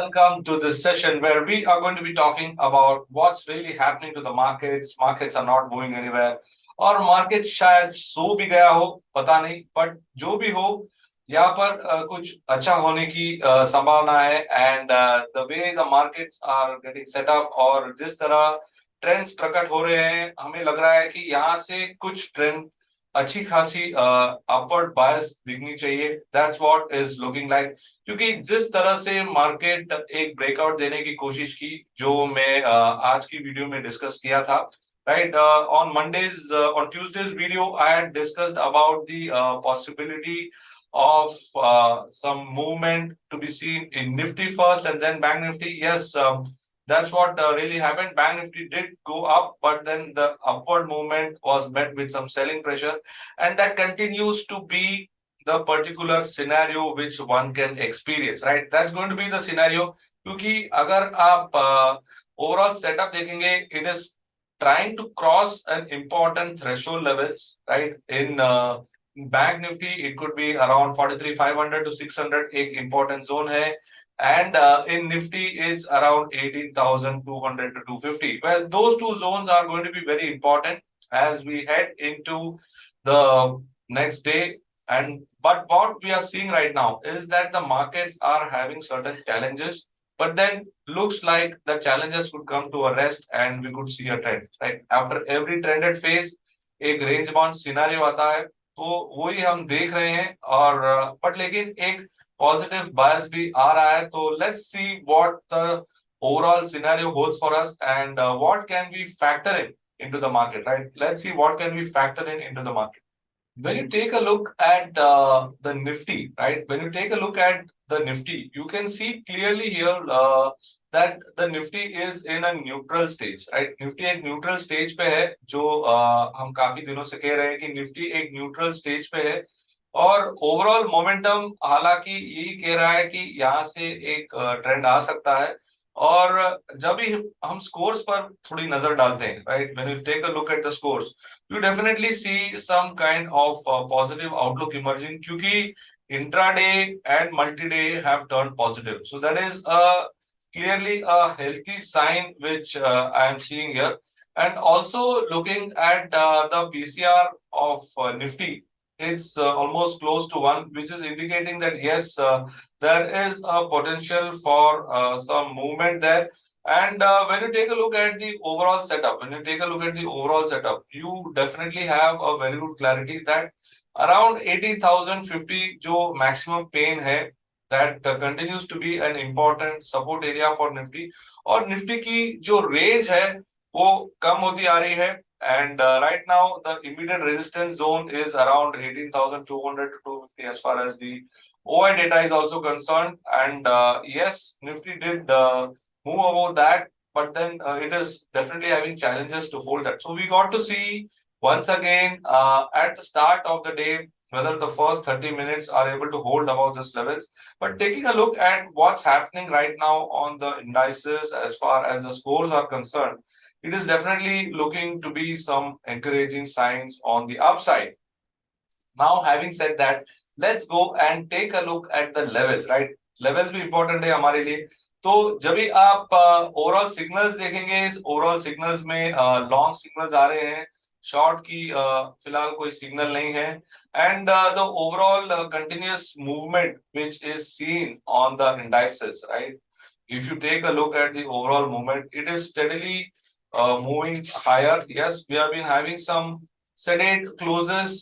Welcome to this session where we are going to be talking about what's really happening to the markets. Markets are not going anywhere, और market शायद सो भी गया हो, पता नहीं, but जो भी हो यहाँ पर कुछ अच्छा होने की संभावना है. And the way the markets are getting set up और जिस तरह ट्रेंड्स प्रकट हो रहे हैं, हमें लग रहा है कि यहाँ से कुछ ट्रेंड अच्छी खासी अपवर्ड बायस दिखनी चाहिए. That's what is looking like. क्योंकि जिस तरह से मार्केट एक ब्रेकआउट देने की कोशिश की, जो मैं आज की वीडियो में डिस्कस किया था, right? On Mondays, on Tuesday's video, I had discussed about the possibility of some movement to be seen in Nifty first and then Bank Nifty. Yes, that's what really happened. Bank Nifty did go up, but then the upward movement was met with some selling pressure, and that continues to be the particular scenario which one can experience, right? That's going to be the scenario. क्योंकि अगर आप overall setup देखेंगे, it is trying to cross an important threshold levels, right? In Bank Nifty, it could be around 43,500 to 600, एक important zone है. And in Nifty, it's around 18,200 to 250. Well, those two zones are going to be very important as we head into the next day. But what we are seeing right now is that the markets are having certain challenges, but then looks like the challenges could come to a rest and we could see a trend, right? After every trended phase, एक range bound scenario आता है, तो वही हम देख रहे हैं. और but लेकिन एक positive bias भी आ रहा है. तो let's see what the overall scenario holds for us and what can we factor in into the market, right? Let's see what can we factor in into the market. When you take a look at the Nifty, right? When you take a look at the Nifty, you can see clearly here that the Nifty is in a neutral stage, right? Nifty एक neutral stage पे है, जो हम काफी दिनों से कह रहे हैं कि Nifty एक neutral stage पे है. और ओवरऑल मोमेंटम हालांकि यही कह रहा है कि यहाँ से एक ट्रेंड आ सकता है. और जब भी हम स्कोर्स पर थोड़ी नजर डालते हैं, right, when you take a look at the scores, you definitely see some kind of positive outlook emerging, क्योंकि intraday and multi-day have turned positive. So that is clearly a healthy sign which I am seeing here. And also looking at the PCR of Nifty, it's almost close to 1, which is indicating that yes, there is a potential for some movement there. And when you take a look at the overall setup, you definitely have a very good clarity that around 80,050 जो maximum pain है, that continues to be an important support area for Nifty. और Nifty की जो range है वो कम होती आ रही है. And right now the immediate resistance zone is around 18,200 to 250 as far as the OI data is also concerned. And yes, Nifty did move above that, but then it is definitely having challenges to hold that. So we got to see once again at the start of the day whether the first 30 minutes are able to hold above these levels. But taking a look at what's happening right now on the indices as far as the scores are concerned, it is definitely looking to be some encouraging signs on the upside. Now, having said that, let's go and take a look at the levels, right? Levels भी important है हमारे लिए. तो जब भी आप overall signals देखेंगे, इस ओवरऑल सिग्नल्स में लॉन्ग सिग्नल्स आ रहे हैं, शॉर्ट की फिलहाल कोई सिग्नल नहीं है. And the overall continuous movement which is seen on the indices, right? If you take a look at the overall movement, it is steadily moving higher. Yes, we have been having some sedate closes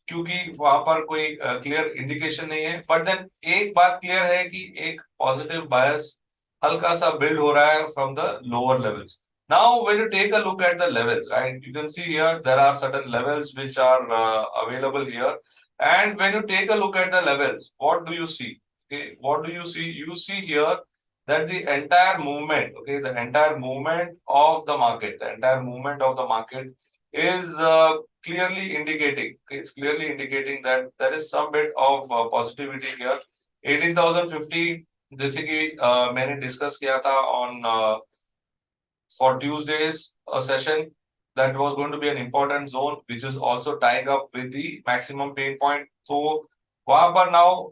क्योंकि वहां पर कोई clear indication नहीं है. But then एक बात clear है कि एक पॉजिटिव बायस हल्का सा बिल्ड हो रहा है from the lower levels. Now, when you take a look at the levels, right, you can see here there are certain levels which are available here. And when you take a look at the levels, what do you see? Okay, what do you see? You see here that the entire movement, okay, the entire movement of the market, is clearly indicating, okay, it's clearly indicating that there is some bit of positivity here. 18,050 जैसे कि मैंने discuss किया था on for Tuesday's session, that was going to be an important zone which is also tying up with the maximum pain point. So वहां पर now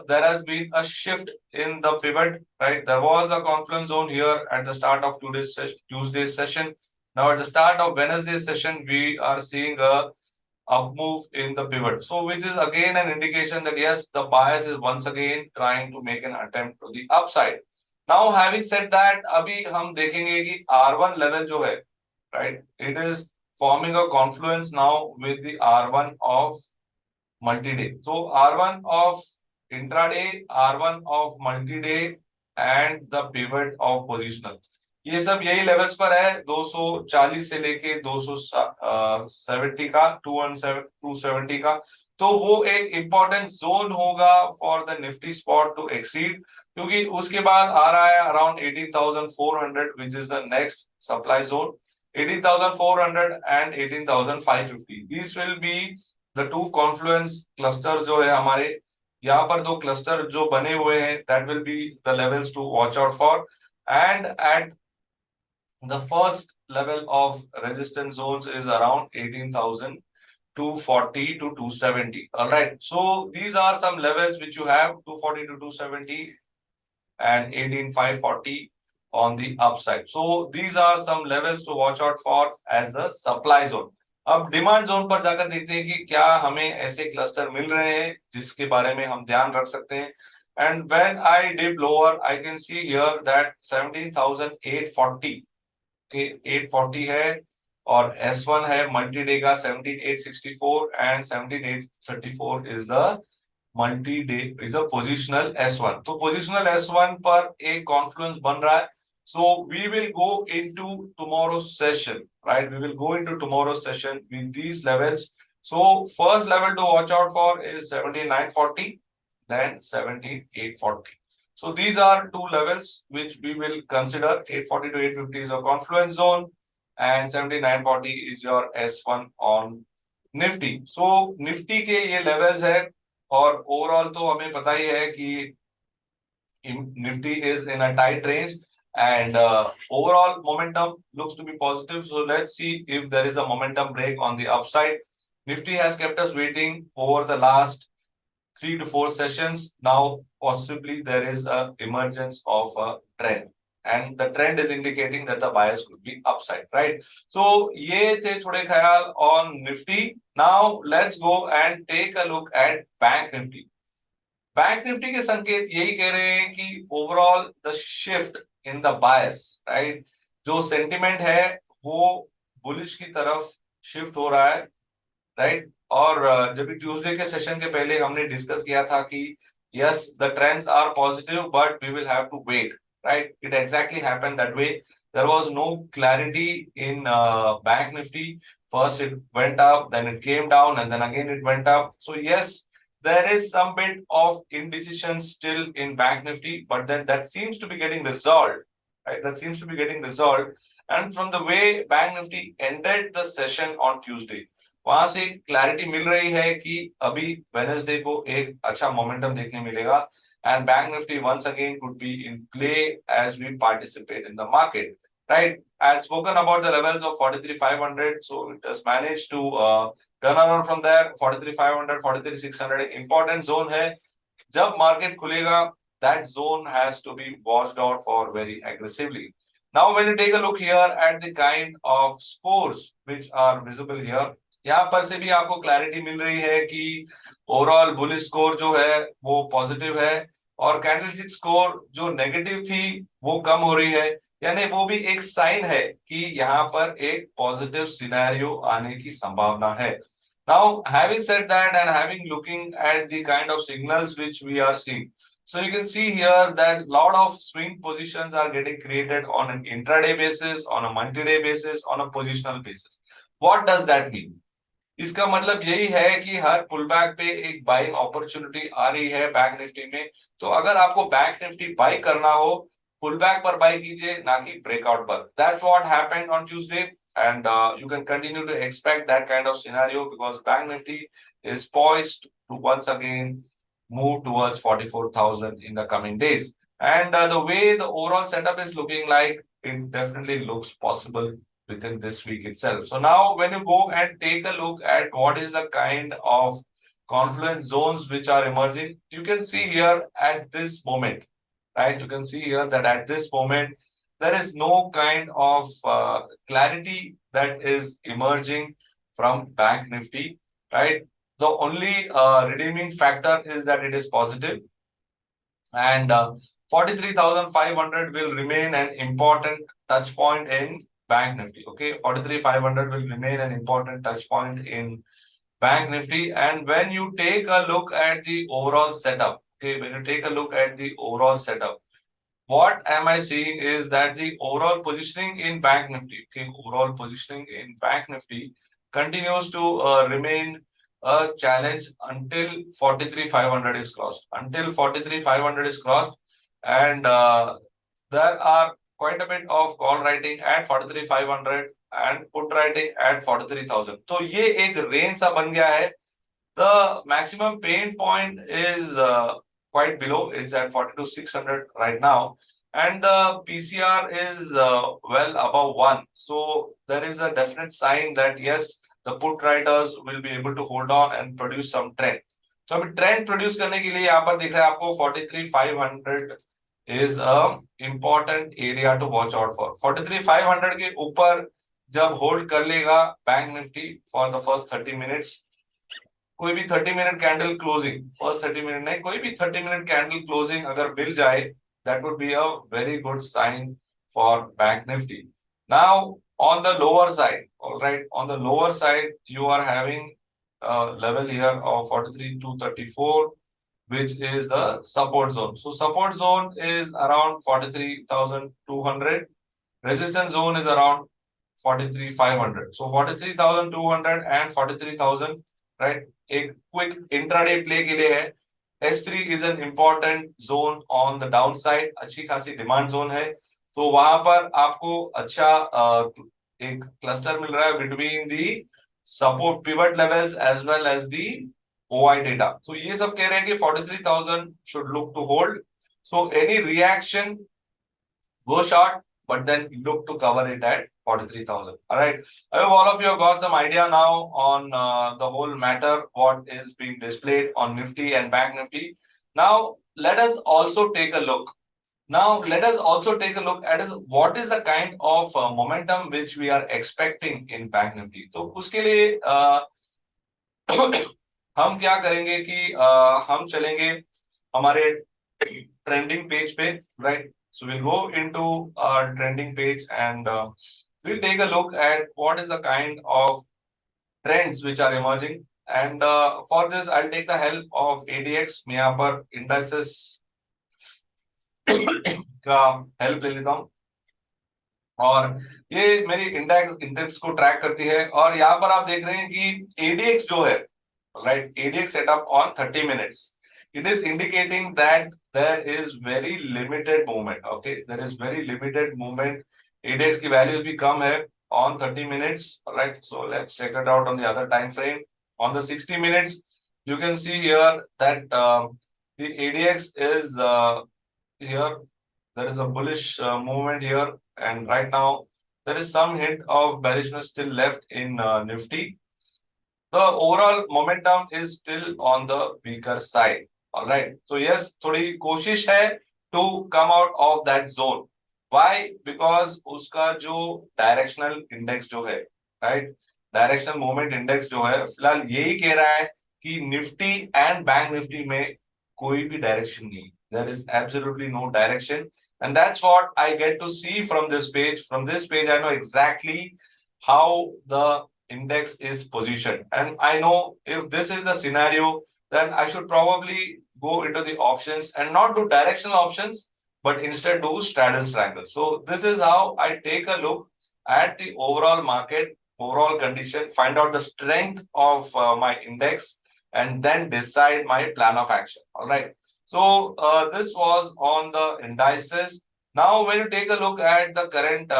there has been a shift in the pivot, right? There was a confluence zone here at the start of Tuesday's session. Now at the start of Wednesday's session, we are seeing a up move in the pivot. So which is again an indication that yes, the bias is once again trying to make an attempt to the upside. Now having said that, अभी हम देखेंगे कि R1 level जो है, right? It is forming a confluence now with the R1 of multi-day. So R1 of intraday, R1 of multi-day and the pivot of positional. ये सब यही levels पर है 240 से लेके 270 का 270 का. तो वो एक इंपॉर्टेंट जोन होगा for the Nifty spot to exceed, क्योंकि उसके बाद आ रहा है around 18,400 which is the next supply zone. 18,400 and 18,550. These will be the two confluence clusters जो है हमारे यहाँ पर दो क्लस्टर जो बने हुए हैं, that will be the levels to watch out for. And at the first level of resistance zones is around 18,240 to 270. All right. So these are some levels which you have 240 to 270 and 18,540 on the upside. So these are some levels to watch out for as a supply zone. अब demand zone पर जाकर देखते हैं कि क्या हमें ऐसे cluster मिल रहे हैं जिसके बारे में हम ध्यान रख सकते हैं. And when I dip lower, I can see here that 17,840 के 840 है और S1 है मल्टी डे का 17,864 and 17,834 is the multi day is a positional S1. तो पोजिशनल S1 पर एक कॉन्फ्लुएंस बन रहा है. So we will go into tomorrow's session, right? We will go into tomorrow's session with these levels. So first level to watch out for is 17,940, then 17,840. So these are two levels which we will consider. 840 to 850 is a confluence zone and 17,940 is your S1 on Nifty. So Nifty के ये levels है और overall तो हमें पता ही है कि Nifty is in a tight range and overall momentum looks to be positive. So let's see if there is a momentum break on the upside. Nifty has kept us waiting over the last 3 to 4 sessions. Now possibly there is a emergence of a trend and the trend is indicating that the bias could be upside, right? So ये थे थोड़े ख्याल on Nifty. Now let's go and take a look at Bank Nifty. Bank Nifty के संकेत यही कह रहे हैं कि overall the shift in the bias, right? जो सेंटिमेंट है वो बुलिश की तरफ शिफ्ट हो रहा है, राइट? और जब भी ट्यूसडे के सेशन के पहले हमने डिस्कस किया था कि yes the trends are positive but we will have to wait, right? It exactly happened that way. There was no clarity in Bank Nifty. First it went up, then it came down, and then again it went up. So yes, there is some bit of indecision still in Bank Nifty, but then that seems to be getting resolved, right? That seems to be getting resolved. And from the way Bank Nifty ended the session on Tuesday, वहां से clarity मिल रही है कि अभी Wednesday को एक अच्छा momentum देखने मिलेगा and Bank Nifty once again could be in play as we participate in the market, right? I had spoken about the levels of 43,500, so it has managed to turn around from there. 43,500, 43,600 important zone है. जब market खुलेगा that zone has to be watched out for very aggressively. Now when you take a look here at the kind of scores which are visible here, यहाँ पर से भी आपको clarity मिल रही है कि ओवरऑल बुलिश स्कोर जो है वो पॉजिटिव है और कैंडलस्टिक स्कोर जो नेगेटिव थी वो कम हो रही है, यानी वो भी एक साइन है कि यहाँ पर एक पॉजिटिव सिनेरियो आने की संभावना है. Now having said that and having looking at the kind of signals which we are seeing, so you can see here that a lot of swing positions are getting created on an intraday basis, on a multi-day basis, on a positional basis. What does that mean? इसका मतलब यही है कि हर pull back पे एक buying opportunity आ रही है bank Nifty में. तो अगर आपको बैंक निफ्टी बाई करना हो, पुल बैक पर बाई कीजिए, ना कि ब्रेकआउट पर. That's what happened on Tuesday and you can continue to expect that kind of scenario because Bank Nifty is poised to once again move towards 44,000 in the coming days. And the way the overall setup is looking like, it definitely looks possible within this week itself. So now when you go and take a look at what is the kind of confluence zones which are emerging. You can see here at this moment, right? You can see here that at this moment, there is no kind of clarity that is emerging from Bank Nifty, right? The only redeeming factor is that it is positive, and 43,500 will remain an important touch point in Bank Nifty. Okay, 43,500 will remain an important touch point in Bank Nifty. And when you take a look at the overall setup, okay, when you take a look at the overall setup, what am I seeing is that the overall positioning in Bank Nifty, okay, overall positioning in Bank Nifty continues to remain a challenge until 43,500 is crossed. Until 43,500 is crossed, and there are quite a bit of call writing at 43,500 and put writing at 43,000. तो ये एक range सा बन गया है. The maximum pain point is quite below. It's at 42,600 right now. And the PCR is well above 1. So there is a definite sign that yes, the put writers will be able to hold on and produce some trend. तो अभी trend produce करने के लिए यहाँ पर दिख रहा है आपको 43,500 is a important area to watch out for. 43,500 के ऊपर जब होल्ड कर लेगा bank Nifty for the first 30 minutes, कोई भी 30 minute candle closing, first 30 minute नहीं, कोई भी 30 मिनट कैंडल क्लोजिंग अगर मिल जाए, that would be a very good sign for Bank Nifty. Now, on the lower side, all right, on the lower side, you are having a level here of 43,234, which is the support zone. So, support zone is around 43,200. Resistance zone is around 43,500. So, 43,200 and 43,000, right? एक quick intraday play के लिए है. S3 is an important zone on the downside, अच्छी खासी demand zone है, तो वहां पर आपको अच्छा एक क्लस्टर मिल रहा है between the support pivot levels as well as the OI data. तो ये सब कह रहे हैं कि 43,000 should look to hold. So any reaction, go short, but then look to cover it at 43,000. All right. I hope all of you have got some idea now on the whole matter, what is being displayed on Nifty and Bank Nifty. Now, let us also take a look. At what is the kind of momentum which we are expecting in Bank Nifty. तो उसके लिए हम क्या करेंगे कि हम चलेंगे हमारे ट्रेंडिंग पेज पे, right? So we'll go into our trending page and we'll take a look at what is the kind of trends which are emerging. And for this, I'll take the help of ADX. मैं यहाँ पर indices का help ले लेता हूँ और ये मेरी इंडेक्स को ट्रैक करती है. और यहाँ पर आप देख रहे हैं कि ADX जो है, right? ADX setup on 30 minutes. It is indicating that there is very limited movement. Okay, there is very limited movement. ADX की values भी कम है on 30 minutes. Right, so let's check it out on the other time frame. On the 60 minutes, you can see here that the ADX is here. There is a bullish movement here, and right now there is some hint of bearishness still left in Nifty. The overall momentum is still on the weaker side. All right. So yes, थोड़ी कोशिश है to come out of that zone. Why? Because उसका जो directional index जो है, right? Directional movement index जो है, फिलहाल यही कह रहा है कि Nifty and Bank Nifty में कोई भी direction नहीं. There is absolutely no direction, and that's what I get to see from this page. From this page, I know exactly how the index is positioned, and I know if this is the scenario, then I should probably go into the options and not do directional options, but instead do straddle triangle. So this is how I take a look at the overall market, overall condition, find out the strength of my index, and then decide my plan of action. All right. So this was on the indices. Now, when you take a look at the current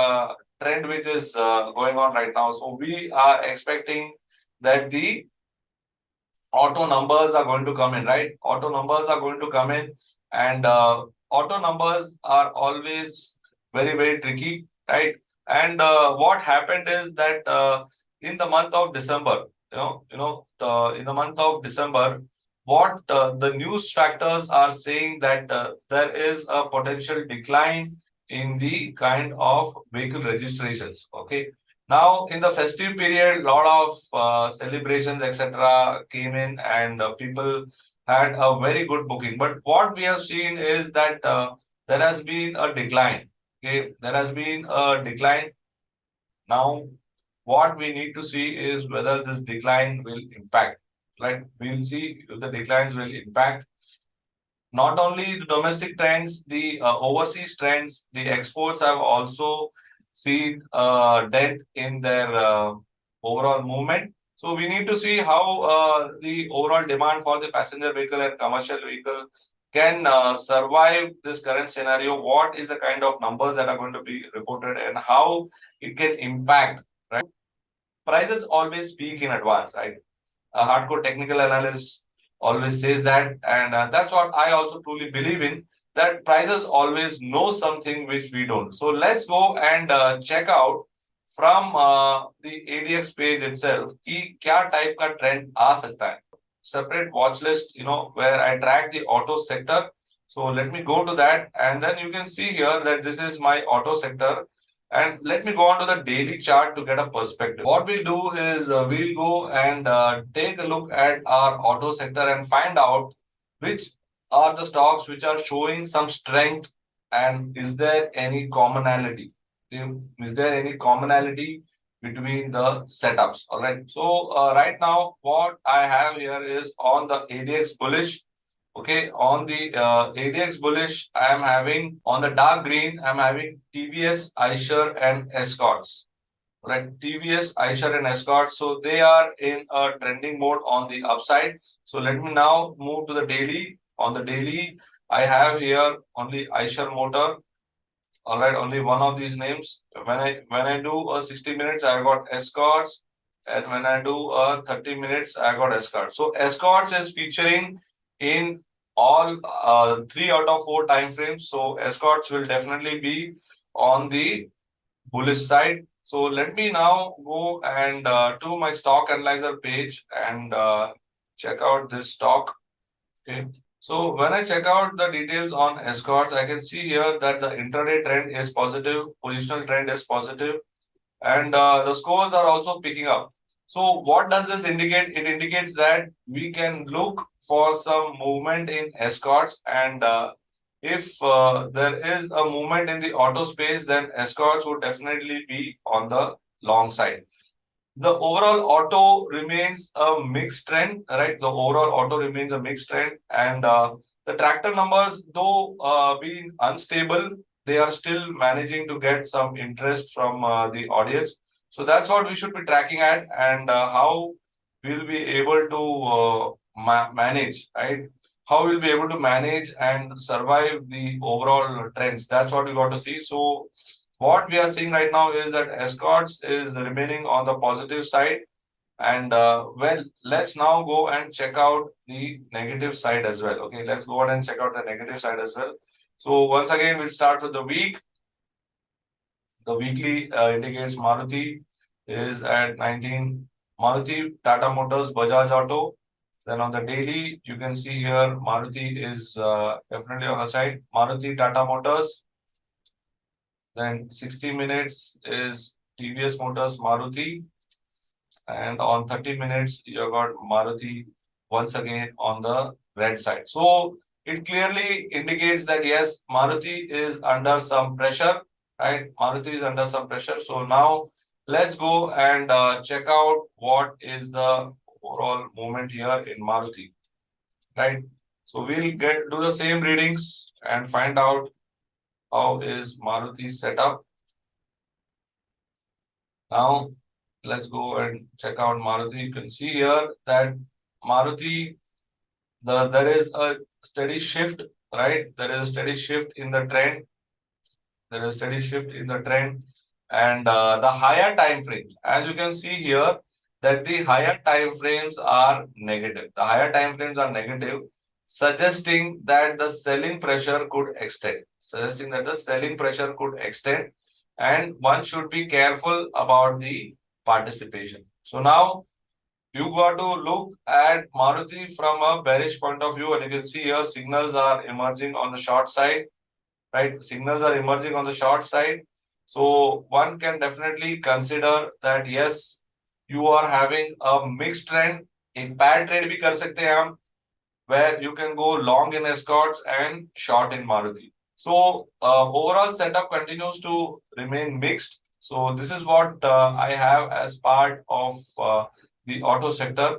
trend which is going on right now, so we are expecting that the auto numbers are going to come in, right? Auto numbers are going to come in, and auto numbers are always very, very tricky, right? And what happened is that in the month of December, in the month of December, what the news factors are saying that there is a potential decline in the kind of vehicle registrations. Okay. Now, in the festive period, a lot of celebrations, etc., came in, and people had a very good booking. But what we have seen is that there has been a decline. Okay, there has been a decline. Now, what we need to see is whether this decline will impact. Like, we'll see if the declines will impact not only the domestic trends, the overseas trends. The exports have also seen a dent in their overall movement. So we need to see how the overall demand for the passenger vehicle and commercial vehicle can survive this current scenario. What is the kind of numbers that are going to be reported, and how it can impact, right? Prices always peak in advance, right? A hardcore technical analyst always says that, and that's what I also truly believe in, that prices always know something which we don't. So let's go and check out from the ADX page itself कि क्या type का trend आ सकता है. Separate watch list, where I track the auto sector. So let me go to that, and then you can see here that this is my auto sector. And let me go on to the daily chart to get a perspective. What we'll do is we'll go and take a look at our auto sector and find out which are the stocks which are showing some strength, and is there any commonality? Is there any commonality between the setups? All right. So right now, what I have here is on the ADX bullish. Okay, on the ADX bullish, I am having on the dark green, I'm having TVS, iShares, and Escorts. Right, TVS, iShares, and Escorts. So they are in a trending mode on the upside. So let me now move to the daily. On the daily, I have here only iShares Motor. All right, only one of these names. When I do a 60 minutes, I got Escorts, and when I do a 30 minutes, I got Escorts. So Escorts is featuring in all 3 out of 4 time frames. So Escorts will definitely be on the bullish side. So let me now go and to my stock analyzer page and check out this stock. Okay. So when I check out the details on Escorts, I can see here that the intraday trend is positive, positional trend is positive, and the scores are also picking up. So what does this indicate? It indicates that we can look for some movement in Escorts, and if there is a movement in the auto space, then Escorts would definitely be on the long side. The overall auto remains a mixed trend, right? The overall auto remains a mixed trend, and the tractor numbers, though being unstable, they are still managing to get some interest from the audience. So that's what we should be tracking at, and how we'll be able to manage, right? How we'll be able to manage and survive the overall trends. That's what we got to see. So what we are seeing right now is that Escorts is remaining on the positive side. And well, let's now go and check out the negative side as well. Okay, let's go ahead and check out the negative side as well. So once again, we'll start with the week. The weekly indicates Maruti is at 19. Maruti, Tata Motors, Bajaj Auto. Then on the daily, you can see here Maruti is definitely on the side. Maruti, Tata Motors. Then 60 minutes is TVS Motors, Maruti. And on 30 minutes, you got Maruti once again on the red side. So it clearly indicates that yes, Maruti is under some pressure, right? Maruti is under some pressure. So now let's go and check out what is the overall movement here in Maruti, right? So we'll do the same readings and find out how is Maruti set up. Now, let's go and check out Maruti. You can see here that Maruti, there is a steady shift, right? There is a steady shift in the trend. There is a steady shift in the trend. And the higher time frames, as you can see here, that the higher time frames are negative. The higher time frames are negative, suggesting that the selling pressure could extend. Suggesting that the selling pressure could extend, and one should be careful about the participation. So now You got to look at Maruti from a bearish point of view, and you can see here signals are emerging on the short side, right? Signals are emerging on the short side. So one can definitely consider that yes, you are having a mixed trend. एक pair trade भी कर सकते हैं हम, where you can go long in escorts and short in Maruti. So overall setup continues to remain mixed. So this is what I have as part of the auto sector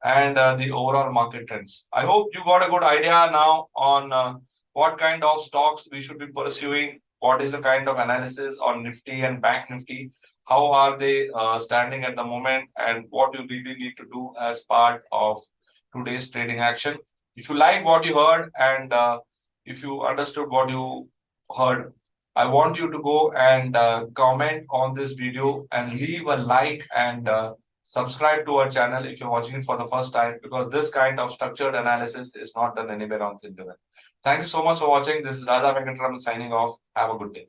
and the overall market trends. I hope you got a good idea now on what kind of stocks we should be pursuing, what is the kind of analysis on Nifty and Bank Nifty, how are they standing at the moment, and what you really need to do as part of today's trading action. If you like what you heard and if you understood what you heard, I want you to go and comment on this video and leave a like and subscribe to our channel if you're watching it for the first time, because this kind of structured analysis is not done anywhere on the internet. Thank you so much for watching. This is Raja Venkatraman signing off. Have a good day.